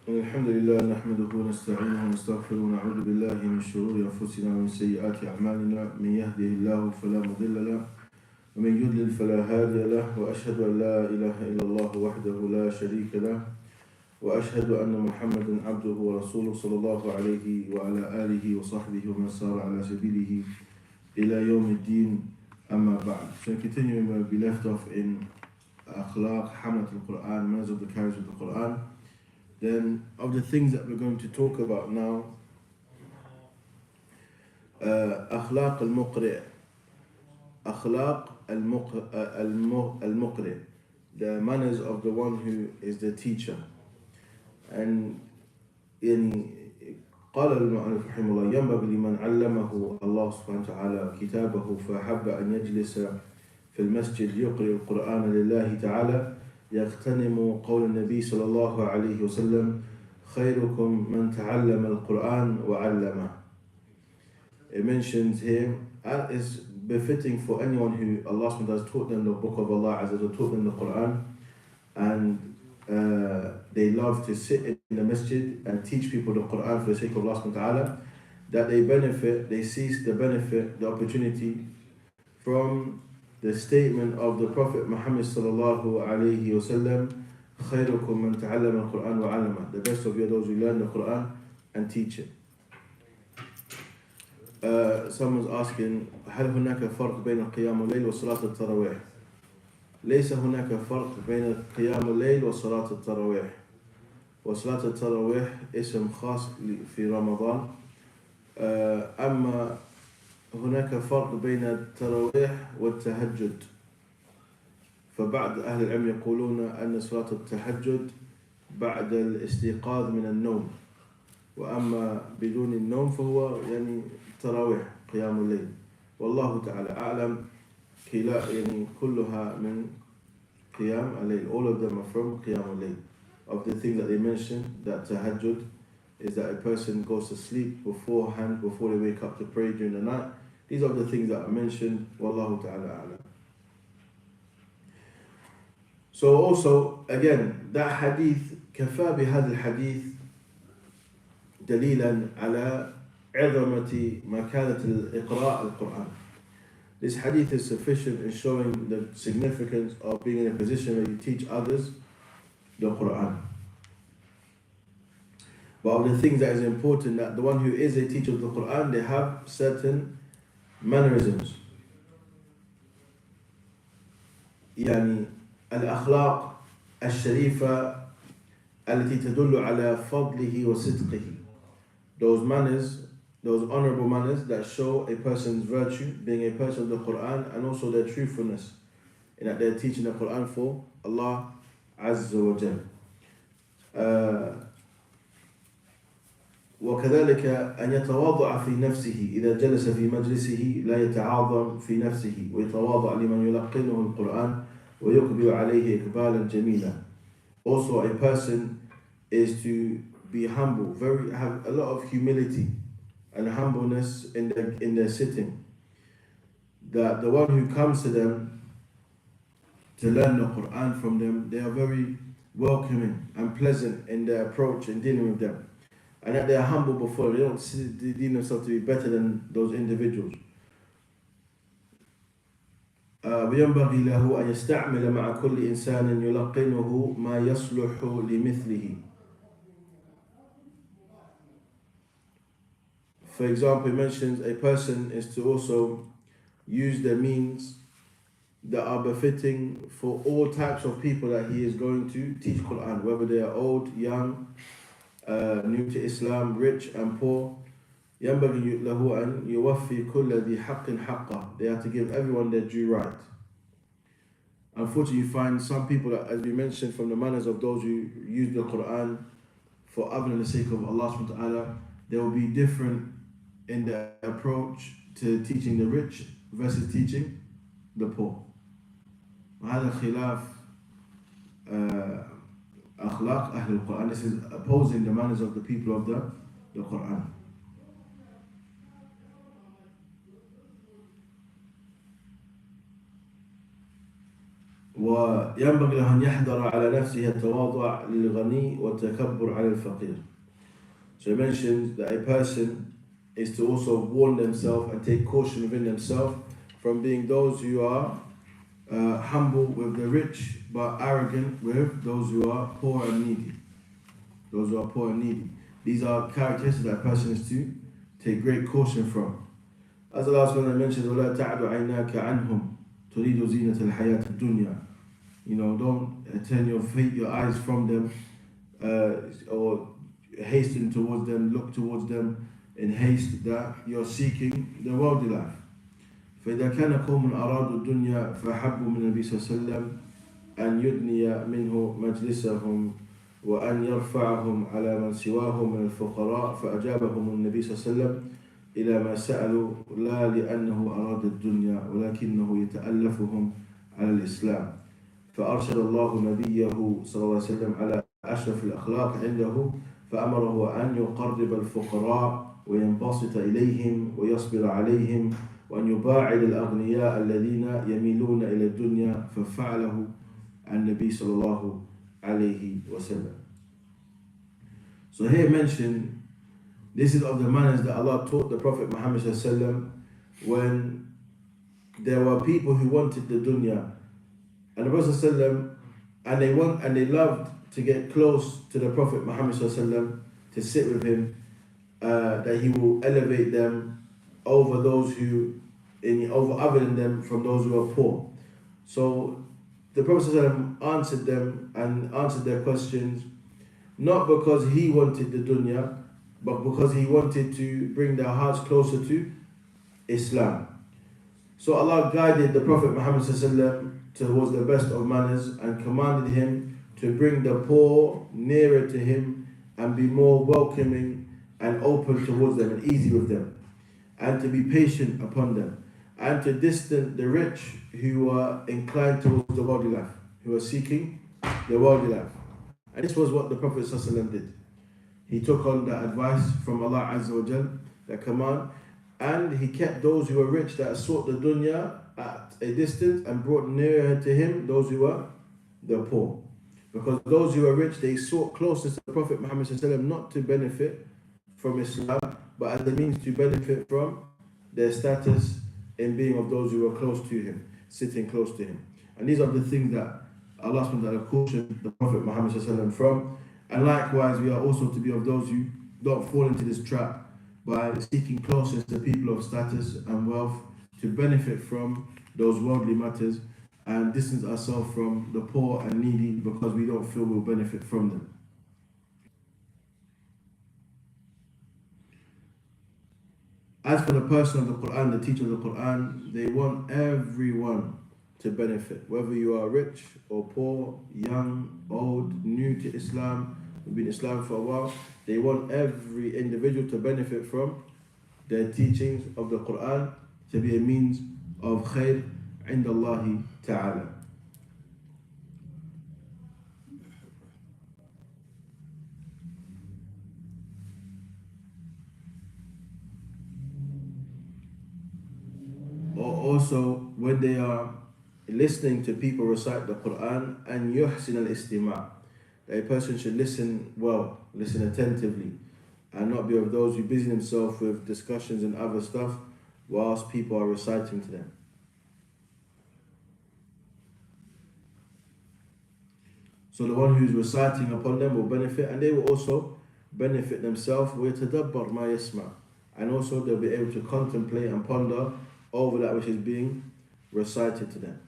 الحمد لله نحمده ونستعينه ونستغفره ونعوذ بالله من شرور أنفسنا ومن سيئات أعمالنا من يهده الله فلا مضل له ومن يضلل فلا هادي له وأشهد أن لا إله إلا الله وحده لا شريك له وأشهد أن محمدا عبده ورسوله صلى الله عليه وعلى آله وصحبه ومن سار على سبيله إلى يوم الدين أما بعد. So continuing where we left off in Akhlaq, Hamad al-Quran, manners of the carriage of the Quran. Then of the things that we're going to talk about now, Akhlaq al-Muqri', Akhlaq al-Muqri', the manners of the one who is the teacher. And يعني قال المؤلف رحمه الله ينبغي لمن علمه الله سبحانه وتعالى كتابه فأحب أن يجلس في المسجد يقرأ القرآن لله تعالى يغتنم قول النبي صلى الله عليه وسلم خيركم من تعلم القرآن وعلمه. It mentions here, and it's befitting for anyone who Allah subhanahu wa ta'ala has taught them the book of Allah, as taught them the Quran, and they love to sit in the masjid and teach people the Quran for the sake of Allah subhanahu wa ta'ala, that they seize the benefit, the opportunity from the statement of the Prophet Muhammad sallallahu alayhi wa sallam, خيركم من تعلم القرآن وعلمه. The best of you are those who learn the Quran and teach it. Someone's asking, هل هناك فرق بين قيام الليل وصلاة التراويح؟ ليس هناك فرق بين قيام الليل وصلاة التراويح. وصلاة التراويح اسم خاص في رمضان. أما هناك فرق بين التراويح والتهجد. فبعض أهل العلم يقولون أن صلاة التهجد بعد الاستيقاظ من النوم، وأما بدون النوم فهو يعني تراويح قيام الليل. والله تعالى أعلم. كلها من قيام الليل. All of them are from قيام الليل. Of the things that they mentioned, that tahajjud is that a person goes to sleep beforehand, before they wake up to pray during the night. These are the things that are mentioned. Wallahu ta'ala a'lam. So also, again, that hadith, كفى بهذا الحديث دليلا على عظمة مكانة الإقراء القرآن. This hadith is sufficient in showing the significance of being in a position where you teach others the Quran. But of the things that is important, that the one who is a teacher of the Quran, they have certain mannerisms. يعني الأخلاق الشريفة التي تدل على فضله وصدقه. Those manners, those honorable manners that show a person's virtue, being a person of the Quran, and also their truthfulness in that they're teaching the Quran for Allah Azza wa Jal. وكذلك أن يتواضع في نفسه إذا جلس في مجلسه لا يتعاظم في نفسه ويتواضع لمن يلقنه القرآن ويقبل عليه إقبالا جميلا. Also, a person is to be humble, have a lot of humility and humbleness in their sitting. That the one who comes to them to learn the Quran from them, they are very welcoming and pleasant in their approach in dealing with them. And that they are humble before, they don't deem themselves to be better than those individuals. وينبغي له أن يستعمل مع كل إنسان يلقنه ما يصلح لمثله. For example, it mentions a person is to also use the means that are befitting for all types of people that he is going to teach Quran, whether they are old, young, new to Islam, rich and poor. ينبغي له أن يوفي كل ذي حق حقه. They have to give everyone their due right. Unfortunately, you find some people that, as we mentioned, from the manners of those who use the Quran for other than the sake of Allah subhanahu wa ta'ala, they will be different in their approach to teaching the rich versus teaching the poor. وهذا خلاف أخلاق أهل القرآن. This is opposing the manners of the people of the Quran. وينبغي له أن يحذر على نفسه التواضع للغني والتكبر على الفقير. So he mentions that a person is to also warn themselves and take caution within themselves from being those who are humble with the rich but arrogant with those who are poor and needy. Those who are poor and needy. These are characteristics that a person is to take great caution from. As Allah subhanahu wa ta'ala mentions, وَلَا تَعْدُ عَيْنَاكَ عَنْهُمْ تُرِيدُ زِينَةَ الْحَيَاةِ الدُّنْيَا. Don't turn your eyes from them or hasten towards them, look towards them in haste that you're seeking the worldly life. فإذا كان قوم أرادوا الدنيا فحبوا من النبي صلى الله عليه وسلم أن يدني منه مجلسهم وأن يرفعهم على من سواهم من الفقراء فأجابهم النبي صلى الله عليه وسلم إلى ما سألوا لا لأنه أراد الدنيا ولكنه يتألفهم على الإسلام فأرشد الله نبيه صلى الله عليه وسلم على أشرف الأخلاق عنده فأمره أن يقرب الفقراء وينبسط إليهم ويصبر عليهم وأن يباعد الأغنياء الذين يميلون إلى الدنيا ففعله النبي صلى الله عليه وسلم. So here mentioned, this is of the manners that Allah taught the Prophet Muhammad صلى الله عليه وسلم when there were people who wanted the dunya, and the Prophet صلى الله عليه وسلم, and they loved to get close to the Prophet Muhammad صلى الله عليه وسلم, to sit with him, that he will elevate them over those who, over other than them, from those who are poor. So the Prophet ﷺ answered them and answered their questions, not because he wanted the dunya, but because he wanted to bring their hearts closer to Islam. So Allah guided the Prophet Muhammad ﷺ towards the best of manners and commanded him to bring the poor nearer to him and be more welcoming and open towards them and easy with them, and to be patient upon them, and to distance the rich who are inclined towards the worldly life, who are seeking the worldly life. And this was what the Prophet ﷺ did. He took on that advice from Allah Azza wa Jal, that command, and he kept those who were rich that sought the dunya at a distance and brought nearer to him those who were the poor. Because those who were rich, they sought closest to the Prophet Muhammad ﷺ not to benefit from Islam, but as a means to benefit from their status in being of those who were close to him, sitting close to him. And these are the things that Allah subhanahu wa ta'ala cautioned the Prophet Muhammad ﷺ from. And likewise, we are also to be of those who don't fall into this trap by seeking closest to people of status and wealth to benefit from those worldly matters and distance ourselves from the poor and needy because we don't feel we'll benefit from them. As for the person of the Quran, the teacher of the Quran, they want everyone to benefit, whether you are rich or poor, young, old, new to Islam, who've been Islam for a while. They want every individual to benefit from their teachings of the Quran, to be a means of khair عند الله تعالى. Also, when they are listening to people recite the Quran, and yuhsin al-istima', a person should listen well, listen attentively, and not be of those who busy themselves with discussions and other stuff whilst people are reciting to them. So the one who's reciting upon them will benefit, and they will also benefit themselves. وَيَتَدَبَّرْ مَا يَسْمَعُ, and also they'll be able to contemplate and ponder over that which is being recited to them.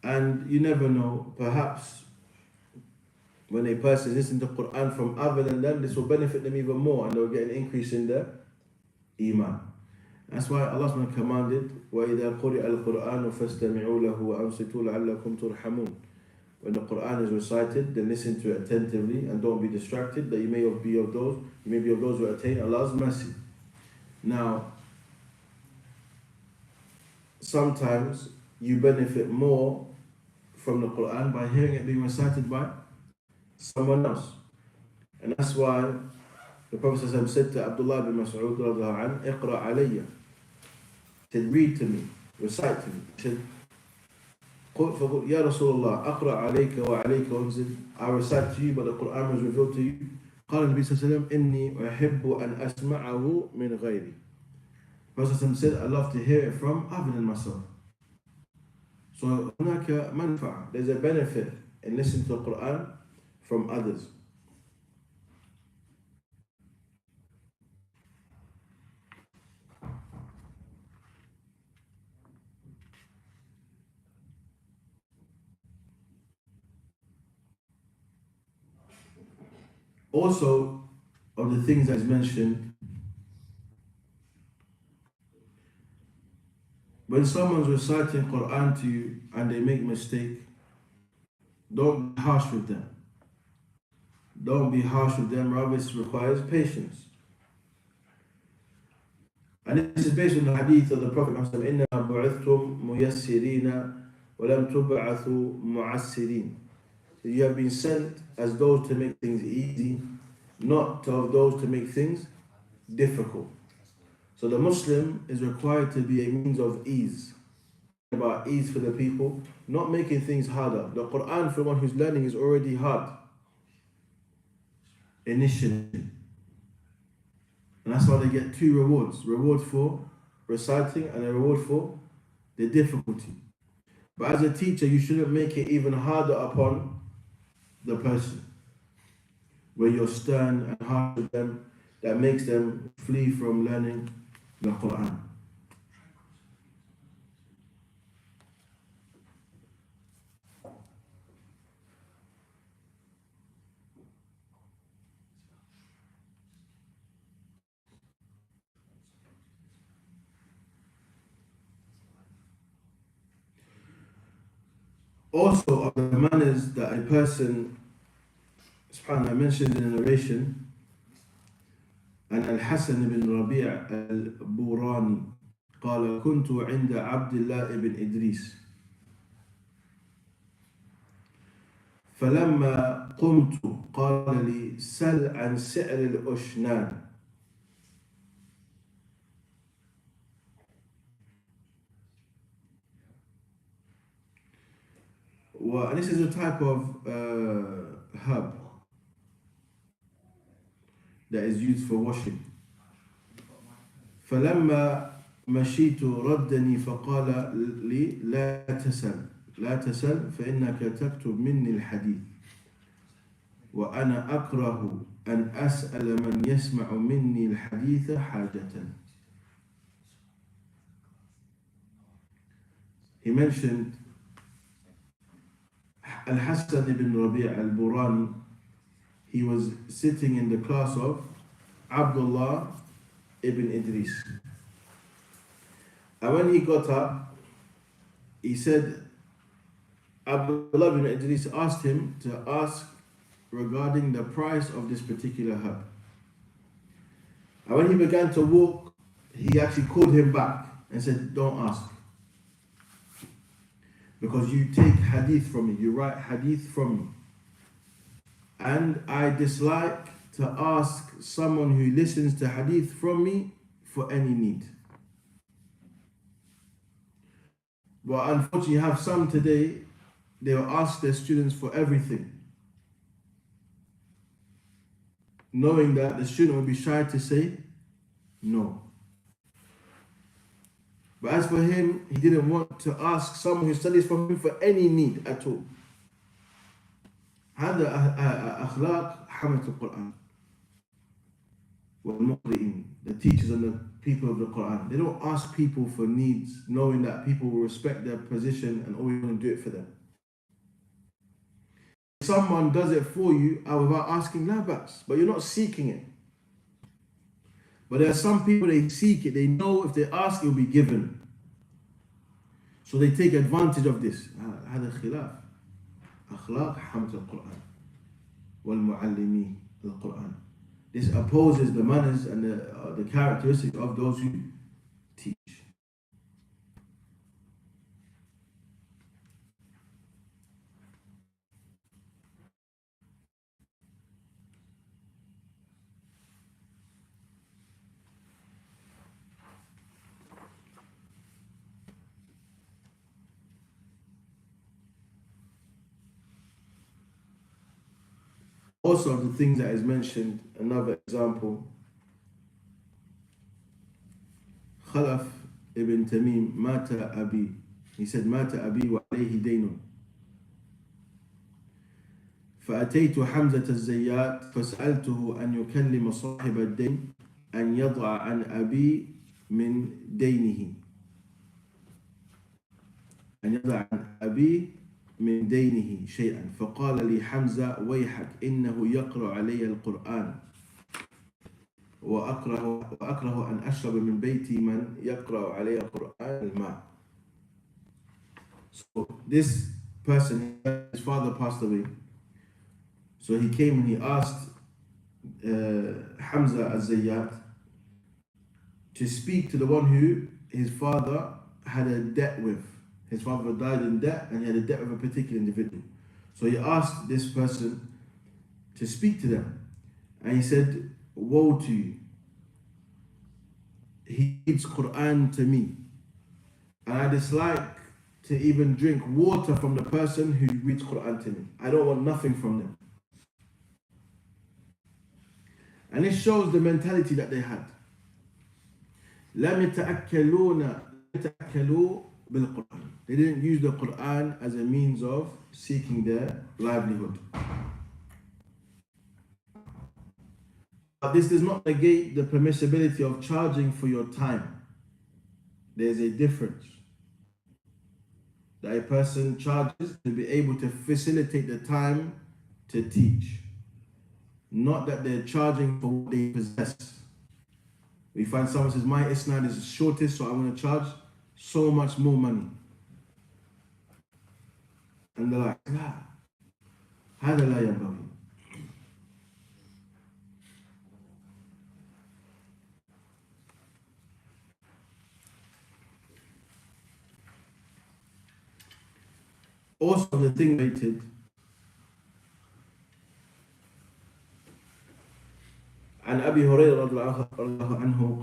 And you never know, perhaps when a person is listening to Quran from other than them, this will benefit them even more, and they'll get an increase in their iman. That's why Allah subhanahu commanded, وَإِذَا قُرِئَ الْقُرْآنُ فَاسْتَمِعُوا لَهُ وَأَنصِتُوا لَعَلَّكُمْ تُرْحَمُونَ. When the Quran is recited, then listen to it attentively and don't be distracted, that you may be of those who attain Allah's mercy. Now, sometimes you benefit more from the Quran by hearing it being recited by someone else. And that's why the Prophet ﷺ said to Abdullah bin Mas'ud, اقرأ علي. He said, read to me, recite to me. He said, فقل يا رسول الله أقرأ عليك وعليك وأنزل. I recite to you, but the Quran was revealed to you. قال النبي صلى الله عليه وسلم إني أحب أن أسمعه من غيري. Prophet said, I love to hear it from other than myself. So هناك منفعة. There's a benefit in listening to the Quran from others. Also, of the things that is mentioned, when someone's reciting Quran to you and they make mistake, don't be harsh with them. Don't be harsh with them, rather it requires patience. And this is based on the hadith of the Prophet Muhammad, إِنَّمَا بُعِثْتُمْ مُيَسِّرِينَ وَلَمْ تُبْعَثُوا مُعَسِّرِينَ. So you have been sent as those to make things easy, not of those to make things difficult. So the Muslim is required to be a means of ease. About ease for the people, not making things harder. The Quran for one who's learning is already hard initially. And that's why they get two rewards. Reward for reciting and a reward for the difficulty. But as a teacher, you shouldn't make it even harder upon the person, where you're stern and hard with them, that makes them flee from learning the Quran. Also, of the manners that a person, subhanAllah, mentioned in the narration, عن الحسن بن ربيع البوراني قال كنت عند عبد الله بن إدريس فلما قمت قال لي سل عن سعر الأشنان. And this is a type of herb that is used for washing. فلما مشيت ردني فقال لي لا تسل فإنك تكتب مني الحديث وأنا أكره أن أسأل من يسمع مني الحديث حاجة. He mentioned Al-Hassan ibn Rabi' al-Burani. He was sitting in the class of Abdullah ibn Idris. And when he got up, he said, Abdullah ibn Idris asked him to ask regarding the price of this particular herb. And when he began to walk, he actually called him back and said, don't ask. Because you take hadith from me, you write hadith from me. And I dislike to ask someone who listens to hadith from me for any need. But unfortunately, you have some today, they will ask their students for everything, knowing that the student will be shy to say no. But as for him, he didn't want to ask someone who studies from him for any need at all. هذا أخلاق حملة القرآن والمقرئين, the teachers and the people of the Quran. They don't ask people for needs, knowing that people will respect their position and always want to do it for them. If someone does it for you without asking, la bas, but you're not seeking it. But there are some people, they seek it, they know if they ask it will be given. So they take advantage of this. هذا خلاف أخلاق حملة القرآن والمعلمي القرآن. This opposes the manners and the characteristics of those who teach. Also, the things that is mentioned, another example, Khalaf ibn Tamim, Mata Abi. He said, Mata Abi wa alayhi daynun. فأتيت حمزة الزيات فسألته أن يكلم صاحب الدين أن يضع عن أبي من دينه أن يضع عن أبي من دينه شيئا فقال لي حمزة ويحك إنه يقرأ علي القرآن وأكره أن أشرب من بيتي من يقرأ علي القرآن الماء. So this person, his father passed away. So he came and he asked Hamza al-Zayyat to speak to the one who his father had a debt with. His father died in debt and he had a debt with a particular individual. So he asked this person to speak to them. And he said, woe to you. He reads Quran to me. And I dislike to even drink water from the person who reads Quran to me. I don't want nothing from them. And it shows the mentality that they had. لم يتأكلوا بالقرآن. They didn't use the Quran as a means of seeking their livelihood. But this does not negate the permissibility of charging for your time. There's a difference. That a person charges to be able to facilitate the time to teach. Not that they're charging for what they possess. We find someone says, my isnad is the shortest, so I'm going to charge so much more money. And they're like, لا هذا لا ينبغي. Also, the thing rated, عن أبي هريرة رضي الله عنه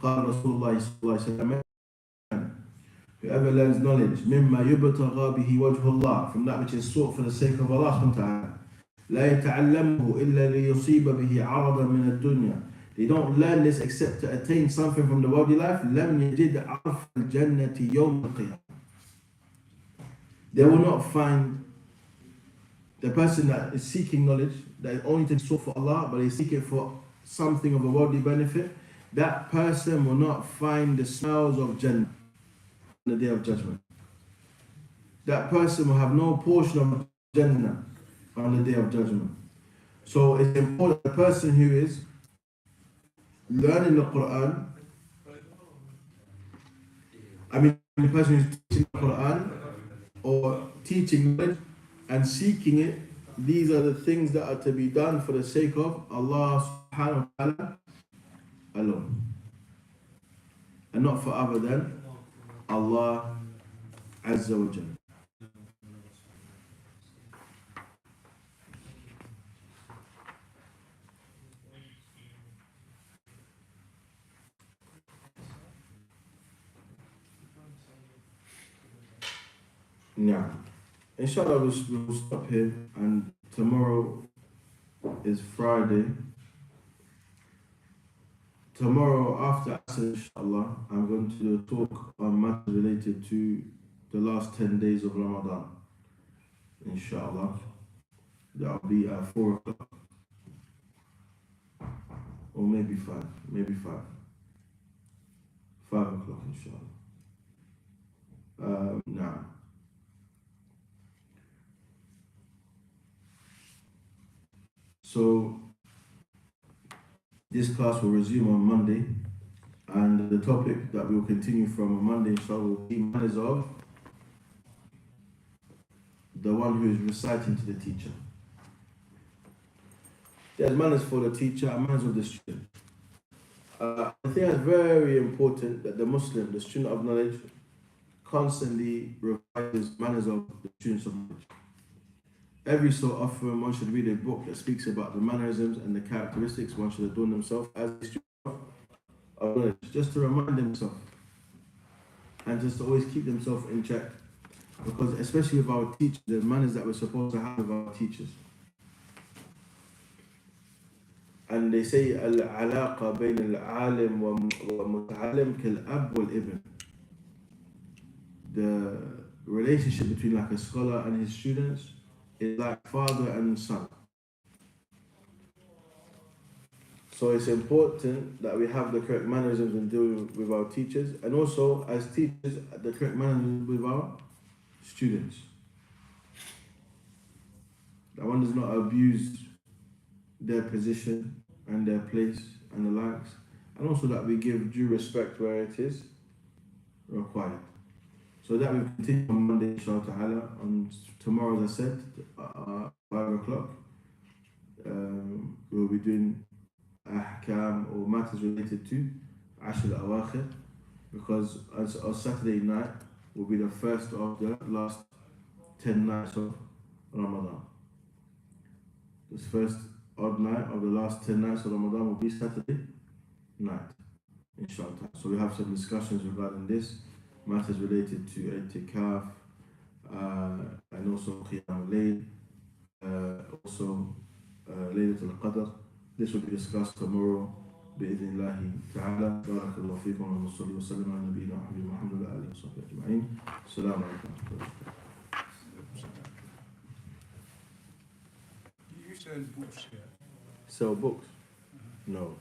قال رسول الله صلى الله عليه وسلم whoever learns knowledge مما يبتغى به وجه الله, from that which is sought for the sake of Allah subhanahu wa ta'ala, لا يتعلمه إلا ليصيب به عرضا من الدنيا. They don't learn this except to attain something from the worldly life. لم يجد عرف الجنة يوم القيامة. They will not find the person that is seeking knowledge, that is only to sought for Allah, but they seek it for something of a worldly benefit. That person will not find the smells of Jannah on the day of judgment. That person will have no portion of Jannah on the day of judgment. So it's important the person who is learning the Quran, the person who's teaching the Quran or teaching knowledge and seeking it, these are the things that are to be done for the sake of Allah subhanahu wa ta'ala alone. And not for other than Allah Azza wa Jalla. Now, inshallah, we'll stop here, and tomorrow is Friday. Tomorrow after Asr, inshallah, I'm going to do a talk on matters related to the last 10 days of Ramadan. Inshallah. That'll be at 4 o'clock. Or maybe 5. Maybe 5. 5 o'clock, inshallah. Now. So, this class will resume on Monday, and the topic that we will continue from on Monday, inshallah, will be manners of the one who is reciting to the teacher. There's manners for the teacher and manners of the student. I think it's very important that the Muslim, the student of knowledge, constantly revises manners of the students of knowledge. Every so often, one should read a book that speaks about the mannerisms and the characteristics one should adorn themselves as a student of knowledge, just to remind themselves and just to always keep themselves in check. Because especially with our teachers, the manners that we're supposed to have with our teachers. And they say العلاقة بين العالم والمتعلم كالأب والابن. The relationship between like a scholar and his students is like father and son. So it's important that we have the correct mannerisms in dealing with our teachers, and also as teachers, the correct mannerisms with our students. That one does not abuse their position and their place and the likes, and also that we give due respect where it is required. So that we continue on Monday, inshallah ta'ala. On tomorrow, as I said, 5 o'clock, we'll be doing ahkam or matters related to Ashr al-Awakhir, because as on Saturday night will be the first of the last 10 nights of Ramadan. This first odd night of the last 10 nights of Ramadan will be Saturday night, inshallah. So we have some discussions regarding this, matters related to itikaf, and also Qiyam al-Layl, also Laylat al-Qadr. This will be discussed tomorrow بإذن الله تعالى. بارك الله فيكم وصلى وسلم على نبينا محمد وعلى آله وصحبه أجمعين. السلام عليكم ورحمة الله. You sell books here? Sell books? No.